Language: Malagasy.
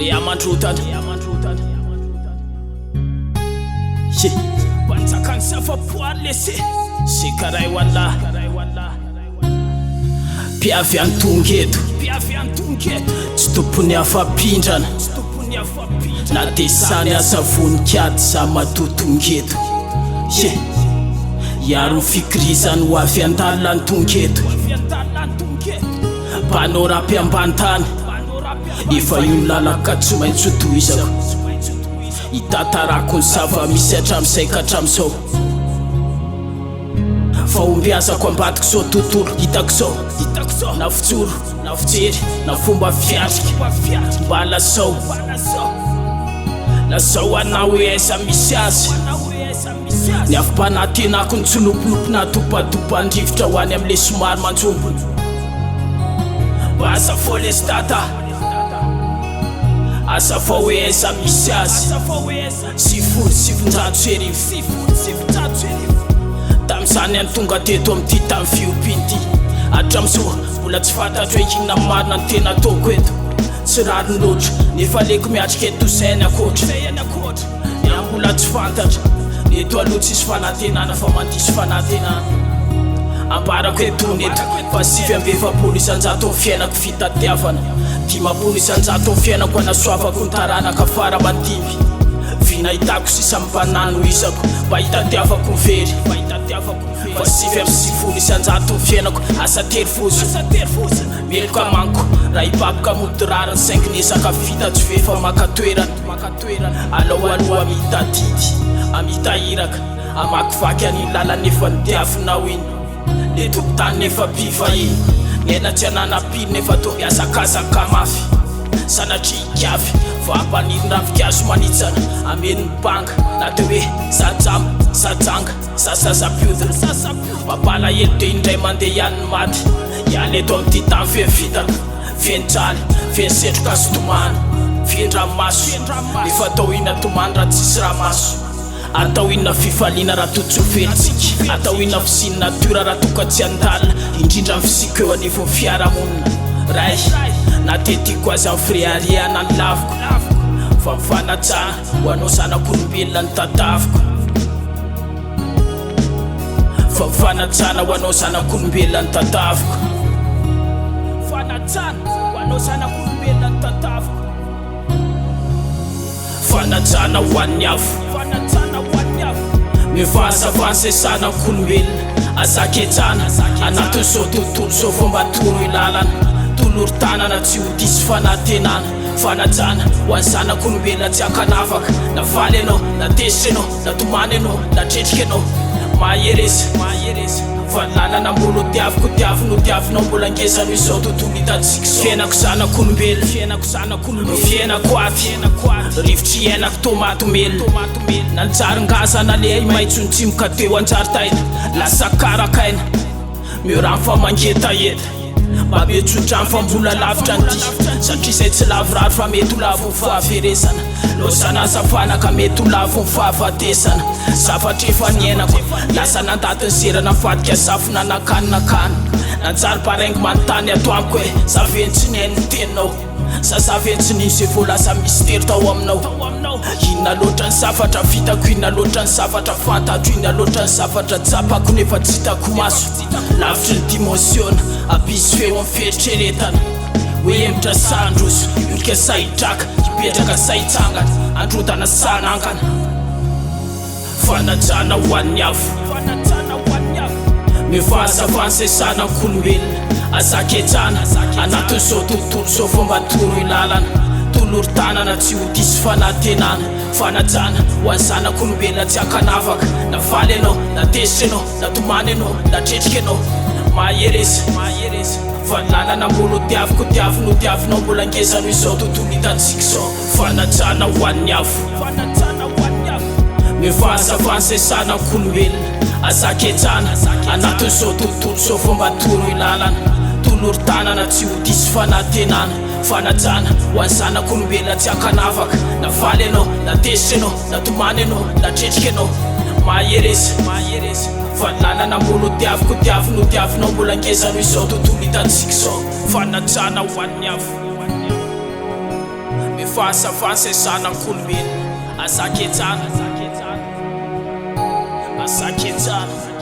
Yamantrutad Bantakan safapoar lese Sikaray wala Piavy antongeto Tsy tompony afapindrana Na desany asavoninkiady za matotongeto Iaro fikirizany ho avy andalina antongeto Mpanao rapy ambany tany Efa io lalaka tsy maintsy tohizako Hitatarako ny zava-misy hatramin'izay ka hatramin'izao Fa ombiazako ambadiko zao tontolo hitako zao Na fitsoro, na fijery, na fomba fiatrika Mba lazao anao hoe aiza misy azy Ny afim-panatenako ny tsolopolopy natopatopan-drivotra ho any am'le somary manjombo Mba aza fao lesy tata Aza fao hoe aiza misy azy 770 Tam'izany any tonga teto am'ty tamy fiopin'ty Hatram'izao mbola tsy fantatro hoe inona marina ny tena ataoko eto Tsy rariny loatra nefa aleko miatrika eto zay ny akoatra Ea mbola tsy fantatra Eto aloha tsisy fanantenana fa mandisy fanantenana Ambarako eto neto fa 720 isan-jato amin'ny fiainako fitatiavana 500 isan-jato amin'ny fiainako anasoavako ny taranaka fara matimy Vina hitako sisa mpanano izako mba hitatiavako ny very Fa 7 isan-jato amin'ny fiainako asa tery foso Mieloko amanko raha hibaboka motorarany 5 nesaka vita tsy vefa makatoerana Alao aloha amita didy amita iraka Amakivaky an'iny lala nefa nitiavinao iny Le tokotany nefa piva iny Nena tsy ananapiny nefa to miazakazaka mafy Sanatria ikiavy fa ampaniry ravikazo manitsana Ameny banga na te hoe sajamo, sajanga, sasazapiodina Mapala hely de indray mandeha ihany ny maty Iala eto am'ty tany feno vitaka Fentraly, fensetroka sy tomany Fendramaso, nefa atao ina tomany raha tsisy ramaso Atao ina fifaliana raha totsofelitsika Atao ina fisiny natura raha toka tsy andalina Indrindra fisika eo anivon'ny fiarahamonina Ray, natetiko azy amin'ny friariana ny laviko Fa mifanatsana ho anao zanak'olombelona ny tadaviko Fa mifanatsana ho anao zanak'olombelona ny tadaviko Fanatsana ho anao zanak'olombelona ny tadaviko Fanatsana ho an'ny afo Mivazavany zay zanak'olombelona Azaketsana anatin'izao tontolo zao fomba toro ilalana Toloron-tanana tsy ho disy fanantenana Fanajana ho an'ny zanak'olombelona tsy ankanavaka Na valy anao, na tesitra anao, na tomany anao, na tretrika anao Mahereza Fa lalana mbolo tiavinao mbola ngezano izao tontolo hitatsika zao Fiainako zanak'olombelona Fiainako aty Rivotry iainako tomato melona Nanjarongazana le maitso ny tsimoka teo anjaritaina Lasa karakaina Meo raha fa mangetaheta Mba metsodrano fa mbola lavitra n'ty Satria zay tsy lavoraro fa mety ho lavo ny fahaverezana Lozana azavana ka mety ho lavo ny fahafatesana Zavatra efa niainako Lasa nandaty ny zerana vadika zafina nakanina Nanjary paraingo manontany ato amiko hoe Zaveny tsy niainy ny teninao Sa zaveny tsy nino zay vo lasa mystero tao aminao Inona loatra ny zavatra vitako Inona loatra ny zavatra fantatro Inona loatra ny zavatra tsapako nefa tsy hitako maso Lavitry ny dimensiona Abisy feo amin'ny feritreretana Hoe emitra sandroso Iolika sahidraka Hipetraka sahitsangana Androdana sanangana Fanajana ho an'ny afo Mivazavany zay zanak'olombelona Azaketsana anatin'izao tontolo zao fomba toro ilalana Toloron-tanana tsy ho disy fanantenana Fanajana ho an'ny zanak'olombelona tsy ankanavaka Na valy anao, na tesitra anao, na tomany anao, na tretrika anao Mahereza Fa lalana mbolo tiavinao mbola ngezano izao tontolo hitatsika zao Fanajana ho an'ny afo Mivazavany zay zanak'olombelona Azaketsana anatin'izao tontolo zao fomba toro ilalana Toloron-tanana tsy ho disy fanantenana Fanajana ho an'ny zanak'olombelona tsy ankanavaka Na valy anao, na tesitra anao, na tomany anao, na tretrika anao Mahereza Fa lalana mbolo tiavinao mbola ngezano izao tontolo hitatsika zao Fanajana ho an'ny afo fasafasa sanankolobeny asaketsana asaketsana